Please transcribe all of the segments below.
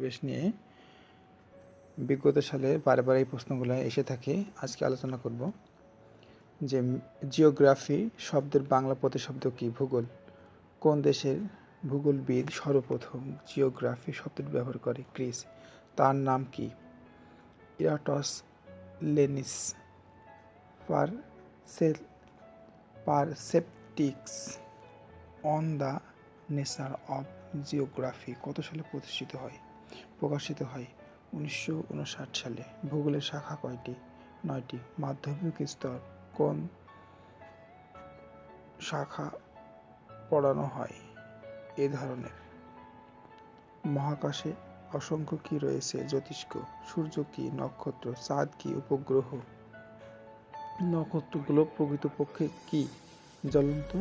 পরিবেশ নিয়ে বিগত সালে বারবার এই প্রশ্নগুলো এসে থাকে। আজকে আলোচনা করব যে জিওগ্রাফি শব্দের বাংলা প্রতিশব্দ কি? ভূগোল। কোন দেশের ভূগোলবিদ সর্বপ্রথম জিওগ্রাফি শব্দটি ব্যবহার করে? গ্রিস। তার নাম কি? Eratosthenes. Perceptics on the nature of geography কত সালে প্রকাশিত হয়? 1959 সালে। ভূগোলের শাখা কয়টি? 9টি। মাধ্যমিক স্তর কোন শাখা পড়ানো হয় এ ধরনের? মহাকাশে অসংখ্য কি রয়েছে? জ্যোতিষ্ক। সূর্য কি? নক্ষত্র। চাঁদ কি? উপগ্রহ। নক্ষত্রগুলো প্রকৃতপক্ষে কি? জ্বলন্ত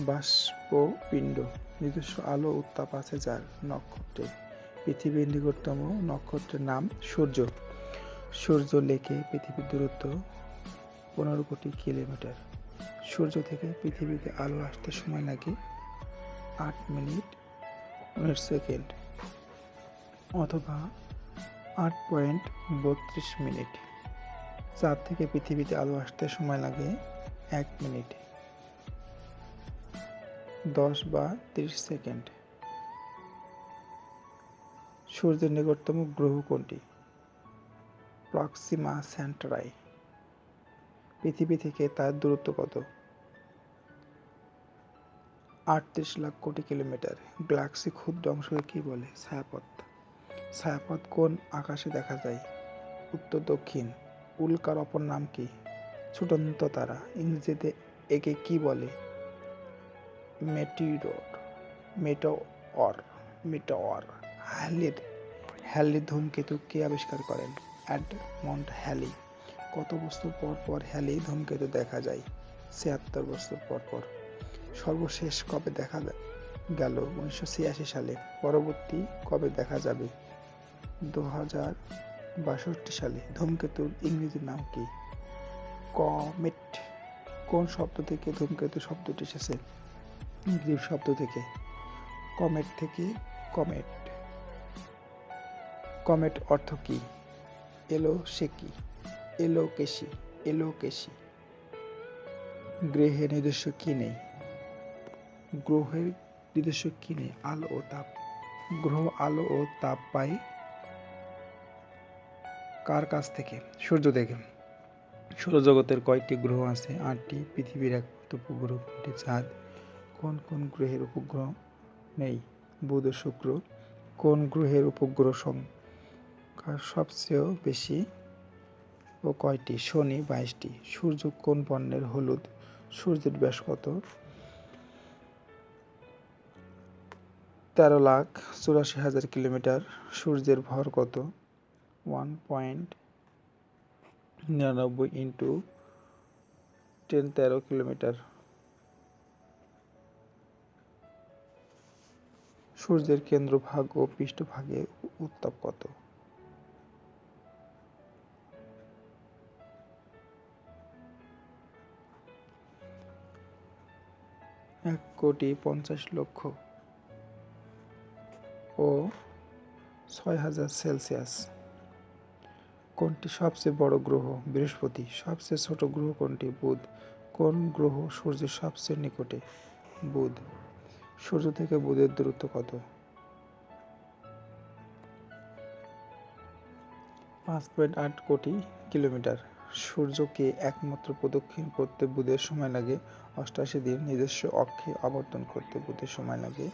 বাষ্পপিণ্ড। নিজস্ব আলো উত্তাপ আছে যার? নক্ষত্রের। পৃথিবীর নিকটতম নক্ষত্রের নাম? সূর্য। সূর্য লেকে পৃথিবীর দূরত্ব 15 কোটি কিলোমিটার। সূর্য থেকে পৃথিবীতে আলো আসতে সময় লাগে 8 মিনিট 19 সেকেন্ড অথবা 8.32 মিনিট। চাঁদ থেকে পৃথিবীতে আলো আসতে সময় লাগে 1 মিনিট 10 বা 30 সেকেন্ড। সূর্যের নিকটতম গ্রহ কোনটি? Proxima Centauri. পৃথিবী থেকে তার দূরত্ব কত? 38 লাখ কোটি কিলোমিটার। গ্যালাক্সি ক্ষুদ্র অংশকে কি বলে? ছায়াপথ। ছায়াপথ কোন আকাশে দেখা যায়? উত্তর দক্ষিণ। উল্কার অপর নাম কি? ছুটন্ত তারা। ইংরেজিতে একে কি বলে? মেটেওর। হ্যালি ধূমকেতু কে আবিষ্কার করেন? Edmond Halley. কত বছর পর পর হ্যালি ধূমকেতু দেখা যায়? 76 বছর পর পর। সর্বশেষ কবে দেখা গেল? 1986 সালে। পরবর্তী কবে দেখা যাবে? 2062 সালে। ধূমকেতুর ইংরেজি নাম কি? কমেট। কোন শব্দ থেকে ধূমকেতু শব্দটি এসেছে? গ্রীক শব্দ থেকে। কমেট থেকে কমেট। কমেট অর্থ কি? এলোকেশি। গ্রহের নিজস্ব কি নেই? আলো ও তাপ। গ্রহ আলো ও তাপ পায় কার কাছ থেকে? সূর্য থেকে। সৌরজগতের কয়টি গ্রহ আছে? 8টি। পৃথিবীর একমাত্র উপগ্রহ কোনটি? চাঁদ। কোন কোন গ্রহের উপগ্রহ নেই? বুধ ও শুক্র। কোন গ্রহের উপগ্রহ সংখ্যা সবচেয়ে বেশি ও কয়টি? শনি। 22টি। সূর্য কোন বর্ণের? হলুদ। সূর্যের ব্যাস কত? 13,84,000 কিলোমিটার। সূর্যের ভর কত? 1.99 ইন্টু 10^13 কিলোমিটার। সূর্যের কেন্দ্রভাগ ও পৃষ্ঠভাগের উত্তাপ কত? 1,50,00,000 ও 6,000 সেলসিয়াস। কোনটি সবচেয়ে বড় গ্রহ? বৃহস্পতি। সবচেয়ে ছোট গ্রহ কোনটি? বুধ। কোন গ্রহ সূর্যের সবচেয়ে নিকটে? বুধ। সূর্য থেকে বুধের দূরত্ব কত? 5.8 কোটি কিলোমিটার। সূর্যকে একমাত্র প্রদক্ষিণ করতে বুধের সময় লাগে 88 দিন। নিজস্ব অক্ষে আবর্তন করতে বুধের সময় লাগে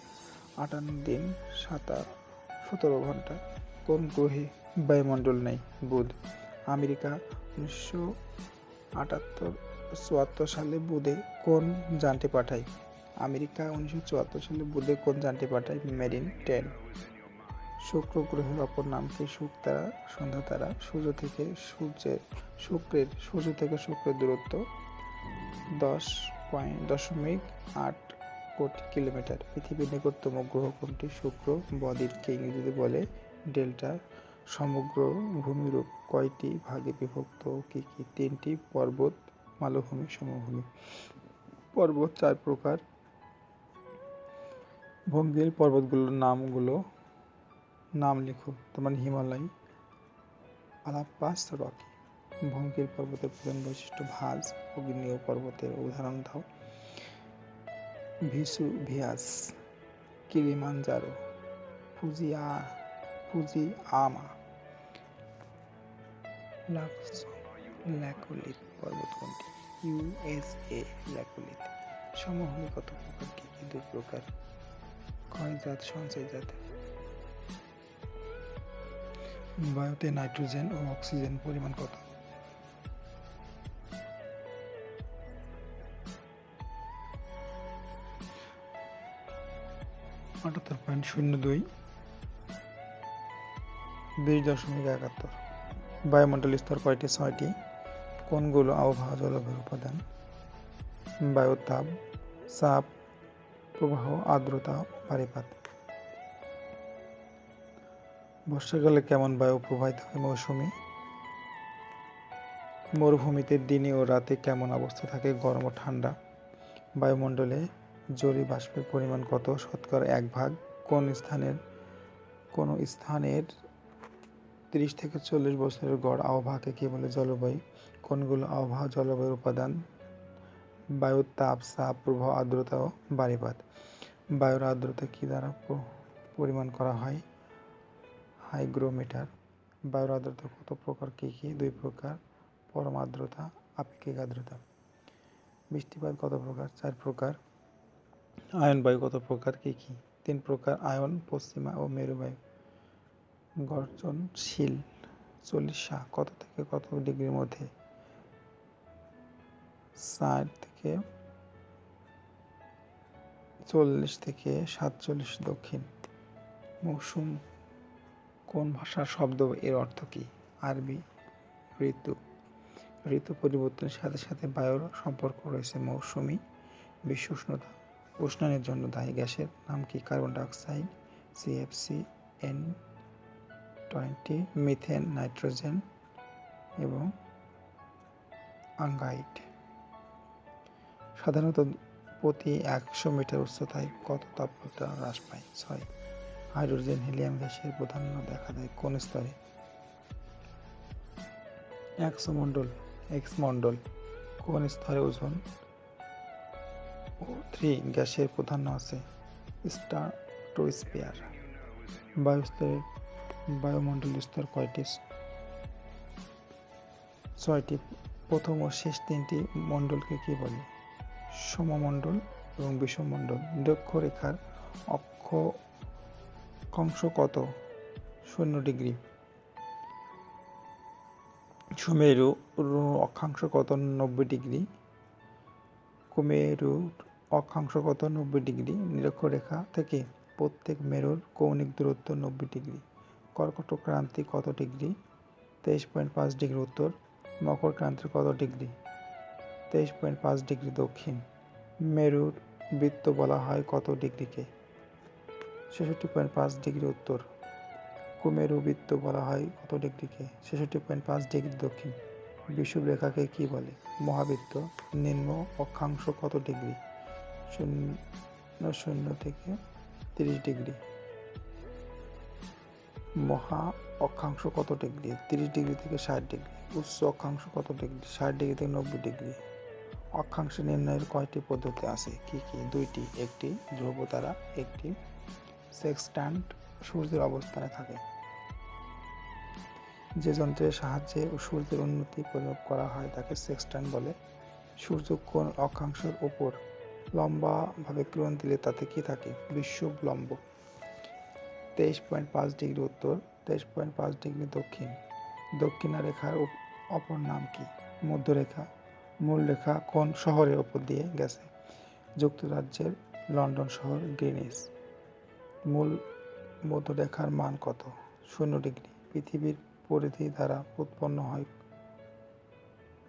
58 দিন 17 ঘন্টা। কোন গ্রহে বায়ুমণ্ডল নেই? বুধ। আমেরিকা 1974 সালে বুধে কোন যানটি পাঠায়? মেরিন 10। শুক্র গ্রহের অপর নাম কি? শুকতারা, সন্ধ্যা তারা। সূর্য থেকে শুক্রের দূরত্ব 10.8 কোটি কিলোমিটার। পৃথিবীর নিকটতম গ্রহ কোনটি? শুক্র। বদ্বীপকে ইংরেজিতে বলে ডেল্টা। সমগ্র ভূমিরূপ কয়টি ভাগে বিভক্ত ও কি কি? 3টি। পর্বত, মালভূমি, সমভূমি। পর্বত 4 প্রকার। ভূমির পর্বতগুলোর নামগুলো নাম লিখো। তোমার হিমালয়, আলাপাস, রকি। ভঙ্গির পর্বতের প্রধান বৈশিষ্ট্য ভাঁজ। অগ্নিয় পর্বতের উদাহরণ দাও। ভিয়াস, কিলিমাঞ্জারো, ফুজিয়ামা। ল্যাকুলিথ পর্বত কোনটি? ইউএসএ। ল্যাকুলিথ। সমভূমি কত প্রকার, কি কি? 2 প্রকার। ক্ষয়জাত, সঞ্চয়জাত। বায়ুতে নাইট্রোজেন ও অক্সিজেন পরিমাণ কত? 78.02, 20.71। বায়ুমণ্ডলীয় স্তর কয়টি? 6টি। কোনগুলো আবহাওয়া জলবায়ুর উপাদান? বায়ু, তাপ, চাপ, প্রবাহ, আর্দ্রতা, পানিপাত। বর্ষাকালে কেমন বায়ু প্রবাহিত হয়? মৌসুমী। মরুভূমিতে দিনে ও রাতে কেমন অবস্থা থাকে? গরম ও ঠান্ডা। বায়ুমণ্ডলে জলীয় বাষ্পের পরিমাণ কত? শতকরা 1 ভাগ। কোন স্থানের 30 থেকে 40 বছরের গড় আবহাওয়াকে কি বলে? জলবায়ু। কোনগুলো আবহাওয়া জলবায়ুর উপাদান? বায়ু, তাপ, চাপ, প্রবাহ, আর্দ্রতা ও পানিপাত। বায়ুর আর্দ্রতা কি দ্বারা পরিমাণ করা হয়? হাইগ্রোমিটার। বায়ুর আর্দ্রতা কত প্রকার, কি কি? 2 প্রকার। পরম আর্দ্রতা, আপেক্ষিক আর্দ্রতা। বৃষ্টিপাত কত প্রকার? 4 প্রকার। আয়ন বায়ু কত প্রকার, কি কি? 3 প্রকার। আয়ন, পশ্চিমা ও মেরু বায়ু। গর্জনশীল চল্লিশা কত থেকে কত ডিগ্রির মধ্যে? 40 থেকে 40 থেকে 47 দক্ষিণ। মৌসুম কোন ভাষার শব্দ? এর অর্থ কি? আরবি। ঋতু। ঋতু পরিবর্তনের সাথে সাথে বায়ুর সম্পর্ক রয়েছে। মৌসুমী। বিশ্ব উষ্ণতা, উষ্ণায়নের জন্য দায়ী গ্যাসের নাম কি? Carbon dioxide, CFC, N20, methane, nitrogen এবং আঙ্গাইড। সাধারণত প্রতি 100 মিটার উচ্চতায় কত তাপমাত্রা হ্রাস পায়? 6। হাইড্রোজেন, হিলিয়াম গ্যাসের প্রাধান্য দেখা দেয় কোন স্তরে? এক্স মণ্ডল। কোন স্তরে ওজোন O3 গ্যাসের প্রাধান্য আছে? স্ট্রাটোস্ফিয়ার। বায়ুমণ্ডলীয় স্তর কয়টি? 6টি। প্রথম ও শেষ 3টি মণ্ডলকে কি বলে? সমমণ্ডল এবং বিষমমণ্ডল। নিরক্ষরেখার অক্ষাংশ কত? 0 ডিগ্রি। সুমেরুর অক্ষাংশ কত? 90 ডিগ্রি। কুমেরুর অক্ষাংশ কত? 90 ডিগ্রি। নিরক্ষরেখা থেকে প্রত্যেক মেরুর কৌণিক দূরত্ব 90 ডিগ্রি। কর্কট ক্রান্তি কত ডিগ্রি? 23.5 ডিগ্রি উত্তর। মকর ক্রান্তি কত ডিগ্রি? 23.5 ডিগ্রি দক্ষিণ। মেরুর বৃত্ত বলা হয় কত ডিগ্রিকে? 66.5 ডিগ্রি উত্তর। কুমেরু বৃত্ত বলা হয় কত ডিগ্রিকে? 66.5 ডিগ্রি দক্ষিণ। বিষুব রেখাকে কি বলে? মহাবৃত্ত। নিম্ন অক্ষাংশ কত ডিগ্রি? 0 থেকে 30 ডিগ্রি। মহা অক্ষাংশ কত ডিগ্রি? 30 ডিগ্রি থেকে 60 ডিগ্রি। উচ্চ অক্ষাংশ কত ডিগ্রি? 60 ডিগ্রি থেকে 90 ডিগ্রি। অক্ষাংশ নির্ণয়ের কয়টি পদ্ধতি আছে, কি কি? 2টি। একটি ধ্রুবতারা, একটি সেক্সট্যান্ট সূর্যের অবস্থানে থাকে। যে যন্ত্রের সাহায্যে সূর্যের উন্নতি পরিমাপ করা হয় তাকে সেক্সট্যান্ট বলে। সূর্য কোন অক্ষাংশের উপর লম্বাভাবে কিরণ দিলে তাতে কি থাকে? বিষুব লম্ব। 23.5 ডিগ্রি উত্তর, 23.5 ডিগ্রি দক্ষিণ। দক্ষিণা রেখার অপর নাম কি? মধ্যরেখা। মূল রেখা কোন শহরের উপর দিয়ে গেছে? যুক্তরাজ্যের লন্ডন শহর, গ্রিনিচ। মূল মধ্যরেখার মান কত? 0 ডিগ্রি। পৃথিবীর পরিধি দ্বারা উৎপন্ন হয়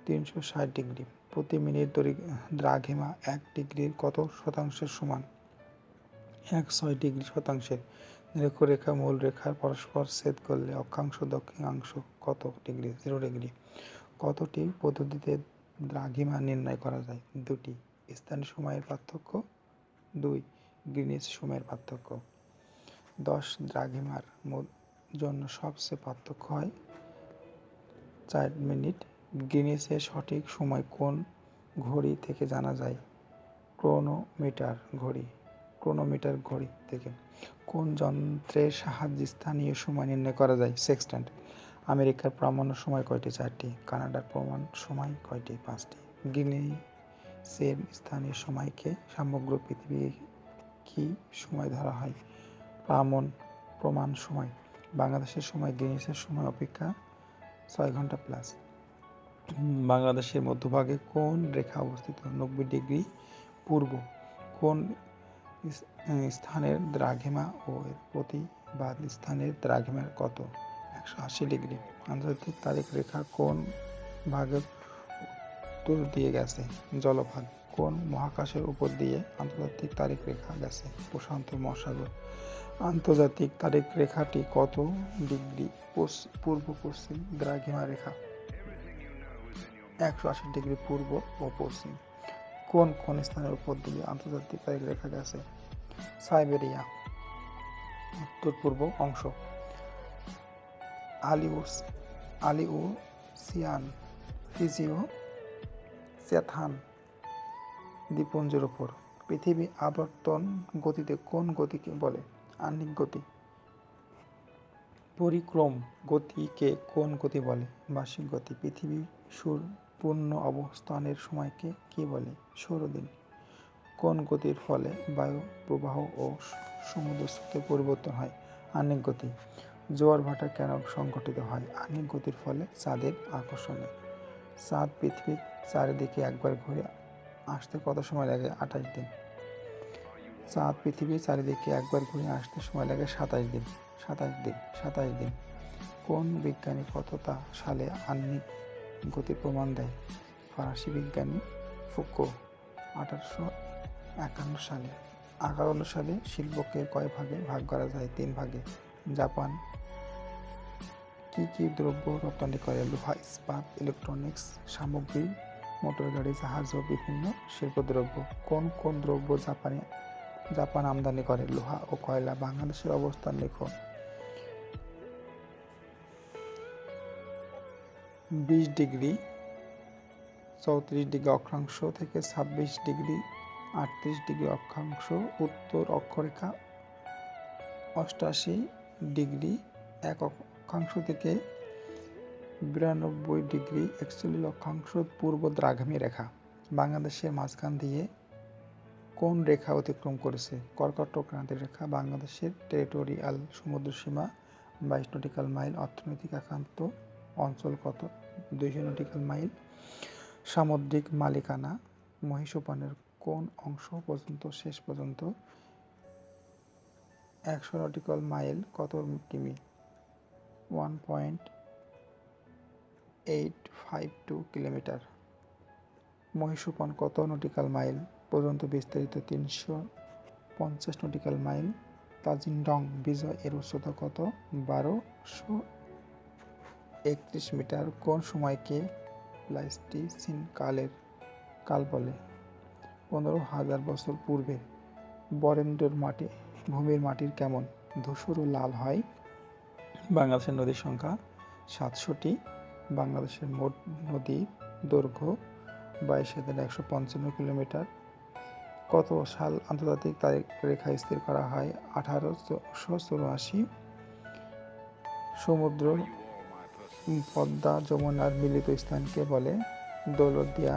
360 ডিগ্রি। প্রতি মিনিট দ্রাঘিমা 1 ডিগ্রির কত শতাংশের সমান? 1/6 ডিগ্রি শতাংশের। নিরক্ষরেখা মূল রেখার পরস্পর ছেদ করলে অক্ষাংশ দক্ষিণাংশ কত ডিগ্রি? 0 ডিগ্রি। কতটি পদ্ধতিতে দ্রাঘিমা নির্ণয় করা যায়? 2টি। স্থানীয় সময়ের পার্থক্য, 2 গ্রিনিচ সময়ের পার্থক্য। 10 দ্রাঘিমার জন্য সবচেয়ে পার্থক্য হয় 4 মিনিট। গ্রিনিচের সঠিক সময় কোন ঘড়ি থেকে জানা যায়? ক্রোনোমিটার ঘড়ি থেকে। কোন যন্ত্রের সাহায্যে স্থানীয় সময় নির্ণয় করা যায়? সেক্সট্যান্ট। আমেরিকার পরমাণু সময় কয়টি? 4টি। কানাডার পরমাণু সময় কয়টি? 5টি। গ্রিনিচের স্থানীয় সময়কে সমগ্র পৃথিবী কি সময় ধরা হয়? প্রমাণ সময়। বাংলাদেশের সময় গ্রিনিচের সময় অপেক্ষা 6 ঘন্টা প্লাস। বাংলাদেশের মধ্যভাগে কোন রেখা অবস্থিত? 90 ডিগ্রি পূর্ব। কোন স্থানের দ্রাঘিমা ও এর প্রতিবাদ স্থানের দ্রাঘিমার কত? 180 ডিগ্রি। আন্তর্জাতিক তারিখ রেখা কোন ভাগের উত্তর দিয়ে গেছে? জলভাগ। কোন মহাকাশের উপর দিয়ে আন্তর্জাতিক তারিখ রেখা গেছে? প্রশান্ত মহাসাগর। আন্তর্জাতিক তারিখ রেখাটি কত ডিগ্রি পূর্ব পশ্চিম দ্রাঘিমা রেখা? 180 ডিগ্রি পূর্ব ও পশ্চিম। কোন কোন স্থানের উপর দিয়ে আন্তর্জাতিক তারিখ রেখা গেছে? সাইবেরিয়া। উত্তর পূর্ব অংশ। আলিউসিয়ান ফিজিও চ্যাথাম দ্বীপপুঞ্জের উপর। পৃথিবী আবর্তন গতিতে কোন গতিকে বলে? আহ্নিক গতি। পরিক্রম গতিকে কোন গতি বলে? বার্ষিক গতি। পৃথিবী পূর্ণ অবস্থানের সময়কে কি বলে? সৌরদিন। কোন গতির ফলে বায়ু প্রবাহ ও সমুদ্র স্রোতের পরিবর্তন হয়? আহ্নিক গতি। জোয়ার ভাটা কেন সংঘটিত হয়? আহ্নিক গতির ফলে চাঁদের আকর্ষণে। চাঁদ পৃথিবীর চারিদিকে একবার ঘুরে আসতে কত সময় লাগে? 28 দিন। চাঁদ পৃথিবীর চারিদিকে একবার ঘুরে আসতে সময় লাগে 27 দিন। কোন বিজ্ঞানী কতটা সালে আহ্নিক গতির প্রমাণ দেয়? ফরাসি বিজ্ঞানী ফুকো। 1851 সালে। 51 সালে শিল্পকে কয় ভাগে ভাগ করা যায়? 3 ভাগে। জাপান কি কি দ্রব্য রপ্তানি করে? লোহা, ইস্পাত, ইলেকট্রনিক্স সামগ্রী, মোটরগাড়ি, জাহাজ ও বিভিন্ন শিল্পদ্রব্য। কোন কোন দ্রব্য জাপান আমদানি করে? লোহা ও কয়লা। বাংলাদেশের অবস্থান লেখো। 20 ডিগ্রি 34 ডিগ্রি অক্ষাংশ থেকে 26 ডিগ্রি 38 ডিগ্রি অক্ষাংশ উত্তর অক্ষরেখা। 88 ডিগ্রি 1 অক্ষাংশ থেকে 92 ডিগ্রি 41 অক্ষাংশ পূর্ব দ্রাঘিমা রেখা। বাংলাদেশের মাঝখান দিয়ে কোন রেখা অতিক্রম করেছে? কর্কট ক্রান্তির রেখা। বাংলাদেশের টেরিটোরিয়াল সমুদ্রসীমা 22 নটিক্যাল মাইল। অর্থনৈতিক একান্ত অঞ্চল কত? 200 নটিক্যাল মাইল। সামুদ্রিক মালিকানা মহীসোপানের কোন অংশ পর্যন্ত? শেষ পর্যন্ত। 100 নটিক্যাল মাইল কত কিমি? 1.852 কিলোমিটার। মহীসোপান কত নটিক্যাল মাইল পর্যন্ত বিস্তৃত? 350 নটিক্যাল মাইল। তাজিংডং বিজয় এর উচ্চতা কত? 1231 মিটার। কোন সময়কে প্লাইস্টোসিন কাল বলে? 15,000 বছর পূর্বে। বরেন্দ্রের ভূমির মাটির কেমন? ধূসর ও লাল হয়। বাংলাদেশের নদীর সংখ্যা 700টি। বাংলাদেশের মোট নদীর দৈর্ঘ্য 22,155 কিলোমিটার। কত সাল আন্তর্জাতিক তারিখ রেখা স্থির করা হয়? 1884। সমুদ্র পদ্মা যমুনার মিলিত স্থানকে বলে? দৌলতদিয়া।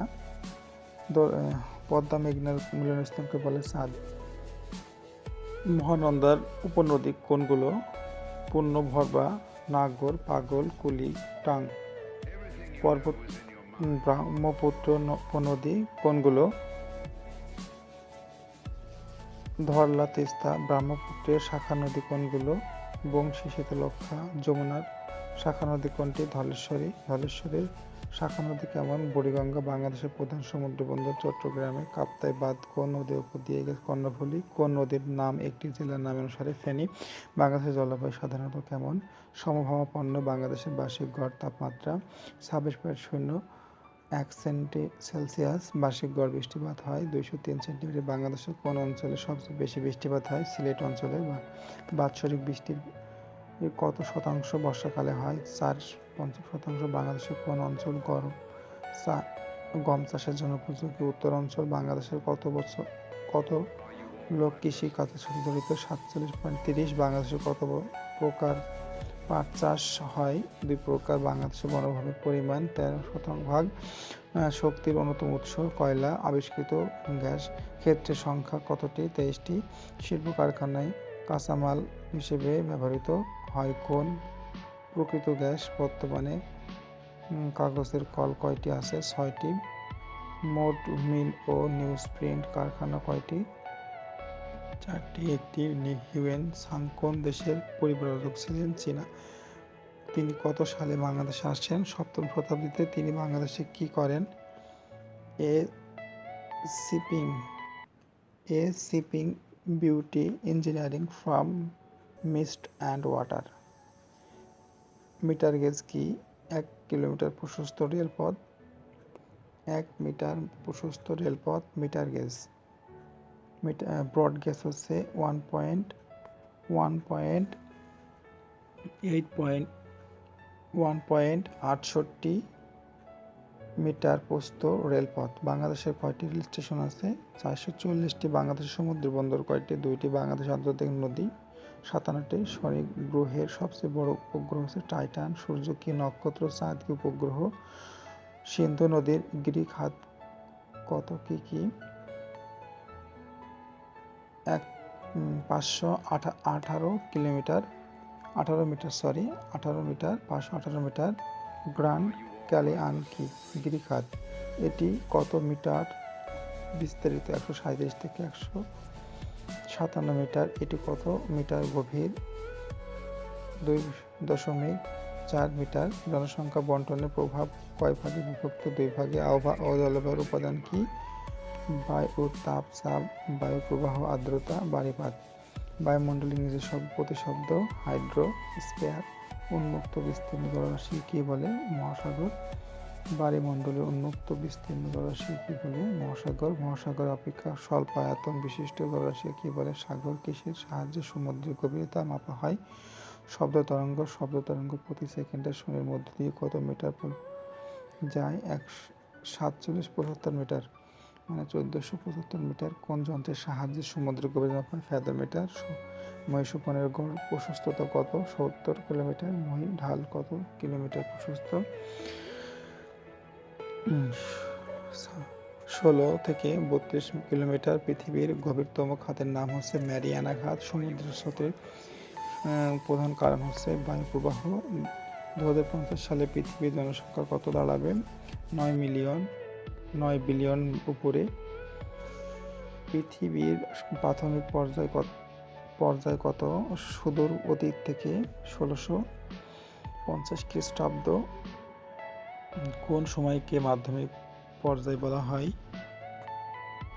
পদ্মা মেঘনার মিলনস্থলকে বলে? চাঁদ। মহানন্দার উপনদী কোনগুলো? পূর্ণভদ্রা, নাগর, পাগল, কুলি, টাং। ব্রহ্মপুত্র উপনদী কোনগুলো? ধরলা, তিস্তা। ব্রহ্মপুত্রের শাখা নদী কোনগুলো? বংশী, শীতলক্ষ্যা। যমুনার শাখা নদী কোনটি? ধলেশ্বরী। ধলেশ্বরীর শাখা নদী কেমন? বুড়িগঙ্গা। বাংলাদেশের প্রধান সমুদ্র বন্দর চট্টগ্রামে। কাপ্তাই বাঁধ কোন নদীর উপর দিয়ে গেছে? কর্ণফুলী। কোন নদীর নাম একটি জেলার নাম অনুসারে? ফেনী। বাংলাদেশের জলবায়ু সাধারণত কেমন? সমভাবাপন্ন। বাংলাদেশের বার্ষিক গড় তাপমাত্রা 26.0 1 সেন্টি সেলসিয়াস বার্ষিক গড় বৃষ্টিপাত হয় 203 সেন্টিমিটার। বাংলাদেশের কোন অঞ্চলে সবচেয়ে বেশি বৃষ্টিপাত হয়? সিলেট অঞ্চলে। বাৎসরিক বৃষ্টির কত শতাংশ বর্ষাকালে হয়? 4.5%। বাংলাদেশের কোন অঞ্চল গম চাষের জন্য উপযোগী? উত্তর অঞ্চল। বাংলাদেশের কত লোক কৃষি কাজের সাথে জড়িত? 47.30। বাংলাদেশে কত প্রকার পাট চাষ হয়? 2 প্রকার। বাংলাদেশের বনভূমির পরিমাণ 13%। শক্তির অন্যতম উৎস কয়লা। আবিষ্কৃত গ্যাস ক্ষেত্রের সংখ্যা কতটি? 23টি। শিল্প কারখানায় কাঁচামাল হিসেবে ব্যবহৃত হয় কোন প্রকৃত গ্যাস? বর্তমানে কাগজের কল কয়টি আছে? 6টি। মোট মিল ও নিউজ প্রিন্ট কারখানা কয়টি? 4টি। একটি হিউয়েন সাং কোন দেশের পরিব্রাজক ছিলেন? চীনা। তিনি কত সালে বাংলাদেশে আসেন? 7ম শতাব্দীতে। তিনি বাংলাদেশে কি করেন? Shipping beauty engineering from mist and water. Meter gauge কি? 1 কিলোমিটার প্রশস্ত রেলপথ। 1 মিটার প্রশস্ত রেলপথ মিটার গেজ। ব্রড গেজ হচ্ছে 1.68 মিটার প্রস্থ রেলপথ। বাংলাদেশের কয়টি রেল স্টেশন আছে? 440টি। বাংলাদেশের সমুদ্র বন্দর কয়টি? 2টি। বাংলাদেশের আন্তর্জাতিক নদী 57টি। শনি গ্রহের সবচেয়ে বড় উপগ্রহ হচ্ছে টাইটান। সূর্য কি নক্ষত্র? চাঁদ কি উপগ্রহ? সিন্ধু নদীর গ্রিক হাত কত কি? 518 মিটার। 518 মিটার। গ্র্যান্ড ক্যালিয়ান কি? গ্রিক হাত। এটি কত মিটার বিস্তারিত? 137 থেকে 157 মিটার। এটি কত মিটার গভীর? 2.4 মিটার। জনসংখ্যা বন্টনের প্রভাব কয় ভাগে বিভক্ত? 2 ভাগে। আবহাওয়া ও জলবায়ুর উপাদান কি? বায়ু, তাপ, চাপ, বায়ু প্রবাহ, আর্দ্রতা, বাড়িপাত। বায়ুমণ্ডলের নিজস্ব প্রতিশব্দ হাইড্রোস্ফিয়ার। উন্মুক্ত বিস্তীর্ণ জলরাশি কি বলে? মহাসাগর। বায়ুমণ্ডলের উন্মুক্ত বিস্তীর্ণ জলরাশি কি বলে? মহাসাগর। মহাসাগর অপেক্ষা স্বল্প আয়তন বিশিষ্ট জলরাশি কি বলে? সাগর। কিসের সাহায্যে সমুদ্রের গভীরতা মাপা হয়? শব্দ তরঙ্গ। শব্দ তরঙ্গ প্রতি সেকেন্ডে শনির মধ্য দিয়ে কত মিটার যায়? 775 মিটার, মানে 1475 মিটার। কোন যন্ত্রের সাহায্যে সমুদ্রের গভীরতা মাপা হয়? ফ্যাথোমিটার। মহীসোপনের গড় প্রশস্ততা কত? 70 কিলোমিটার। মহী ঢাল কত কিলোমিটার প্রশস্ত? 16 থেকে 32 কিলোমিটার। পৃথিবীর গভীরতম খাতের নাম হচ্ছে ম্যারিয়ানা খাত। সমুদ্র স্রোতের প্রধান কারণ হচ্ছে বায়ু প্রবাহ। 2050 সালে পৃথিবীর জনসংখ্যা কত দাঁড়াবে? 9 বিলিয়ন উপরে। পৃথিবীর প্রাথমিক পর্যায় কত? সুদূর অতীত থেকে 1650 খ্রিস্টাব্দ। কোন সময়কে মাধ্যমিক পর্যায় বলা হয়?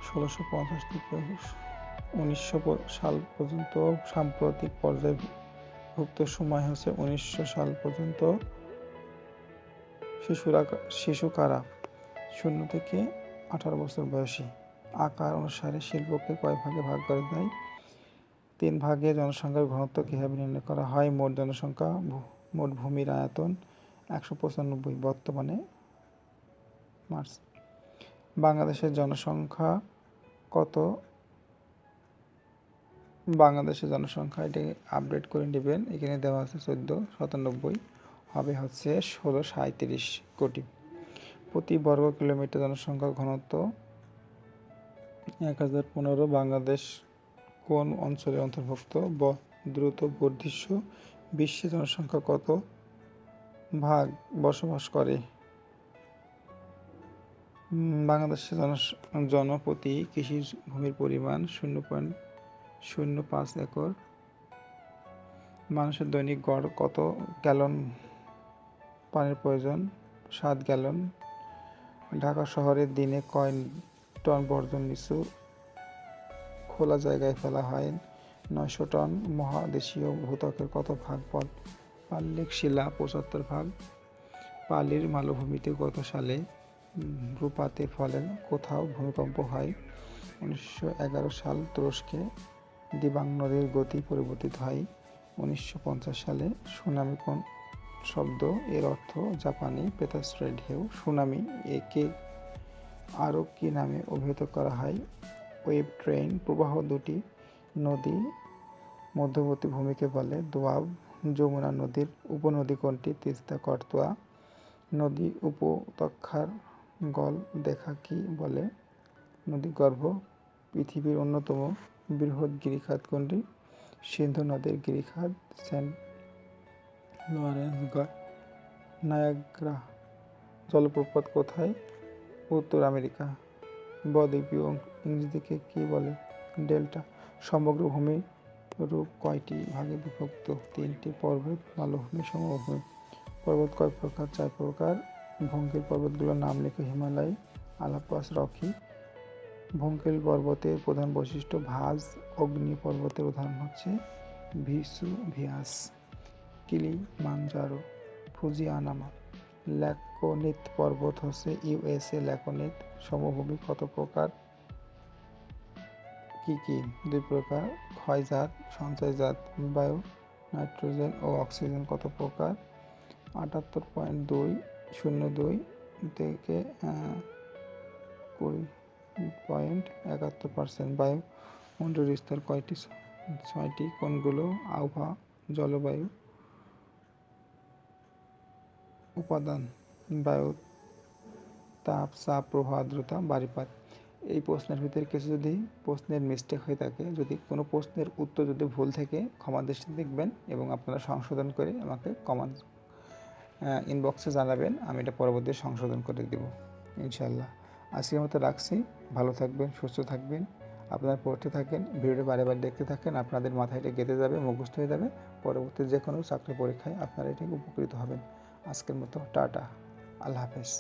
1650 থেকে 1900 সাল পর্যন্ত। সাম্প্রতিক পর্যায়ভুক্ত সময় হচ্ছে 1900 সাল পর্যন্ত। শিশু কারা? 0 থেকে 18 বছর বয়সী। আকার অনুসারে শিল্পকে কয় ভাগে ভাগ করা যায়? 3 ভাগে। জনসংখ্যার ঘনত্ব কিভাবে নির্ণয় করা হয়? মোট ভূমির আয়তন 195 বর্তমানে মার্চ। বাংলাদেশের জনসংখ্যা কত? বাংলাদেশের জনসংখ্যা এটা আপডেট করে নেবেন। এখানে দেওয়া আছে 1497, হবে হচ্ছে 1637 কোটি। প্রতি বর্গ কিলোমিটার জনসংখ্যার ঘনত্ব 1015। বাংলাদেশ কোন অঞ্চলের অন্তর্ভুক্ত? দ্রুত বর্ধিষ্ণু বিশ্বে জনসংখ্যা কত ভাগ বসবাস করে? বাংলাদেশের জনপ্রতি কৃষি ভূমির পরিমাণ 0.05 একর। মানুষের দৈনিক গড় কত গ্যালন পানির প্রয়োজন? 7 গ্যালন। ঢাকা শহরে দিনে কয় টন বর্জ্য লিচু খোলা জায়গায় ফেলা হয়? 900 টন। মহাদেশীয় ভূত্বকের কত ভাগ পাললিক শিলা? 75 ভাগ। পালির মালভূমিতে কত সালে ভূপাতের ফলে কোথাও ভূমিকম্প হয়? 1911 সাল তুরস্কে দিবাং নদীর গতি পরিবর্তিত হয়। 1950 সালে সুনামি কোন শব্দ এর অর্থ জাপানি পেতাশ্রয় ঢেউ? সুনামি একে আরও কি নামে অভিহিত করা হয়? Wave train. প্রবাহ দুটি নদী মধ্যবর্তী ভূমিকে বলে? দোয়াব। যমুনা নদীর উপনদী কোনটি? তিস্তা। করতোয়া নদী উপত্যকার গল দেখা কি বলে? নদীগর্ভ। পৃথিবীর অন্যতম বৃহৎ গিরিখাত কোনটি? সিন্ধু নদের গিরিখাত। সেন্ট লরেন্স নায়াগ্রা জলপ্রপাত কোথায়? উত্তর আমেরিকা। বদ্বীপীয় ইংরেজিকে কি বলে? ডেল্টা। সমগ্র ভূমি রূপ কয়টি ভাগে বিভক্ত? 3টি। পর্বত, মালভূমি, সমভূমি। পর্বত কয় প্রকার? 4 প্রকার। ভঙ্গিল পর্বতগুলোর নাম লেখো। হিমালয়, আলাপাস, রকি। ভঙ্গিল পর্বতের প্রধান বৈশিষ্ট্য? ভাঁজ। অগ্নি পর্বতের উদাহরণ হচ্ছে ভিসুভিয়াস, কিলিমাঞ্জারো, ফুজিয়ানামা। ল্যাকোনিত পর্বত হচ্ছে ইউএসএ ল্যাকোনিত। সমভূমি কত প্রকার? কি কি? 2 প্রকার। ক্ষয়জাত, সঞ্চয়জাত। বায়ু, নাইট্রোজেন ও অক্সিজেন কত প্রকার? 78.202 থেকে 20.71%। বায়ুমণ্ডলীয় স্তর কয়টি? 6টি। কোনগুলো? আবহাওয়া, জলবায়ু, উপাদান, বায়ু, তাপ, চাপ, প্রবাহ, আর্দ্রতা, বায়ুপাত। এই প্রশ্নের ভিতরে কিছু যদি প্রশ্নের মিস্টেক হয়ে থাকে, যদি কোনো প্রশ্নের উত্তর যদি ভুল থেকে ক্ষমা দৃষ্টিতে দেখবেন এবং আপনারা সংশোধন করে আমাকে কমেন্ট ইনবক্সে জানাবেন। আমি এটা পরবর্তী সংশোধন করে দেব ইনশাল্লাহ। আজকের মতো রাখছি। ভালো থাকবেন, সুস্থ থাকবেন। আপনারা পড়তে থাকেন, ভিডিওটি বারে বারে দেখতে থাকেন। আপনাদের মাথায় এটা গেঁথে যাবে, মুখস্থ হয়ে যাবে। পরবর্তী যে কোনো চাকরি পরীক্ষায় আপনারা এটি উপকৃত হবেন। আজকের মতো টাটা, আল্লাহ হাফেজ।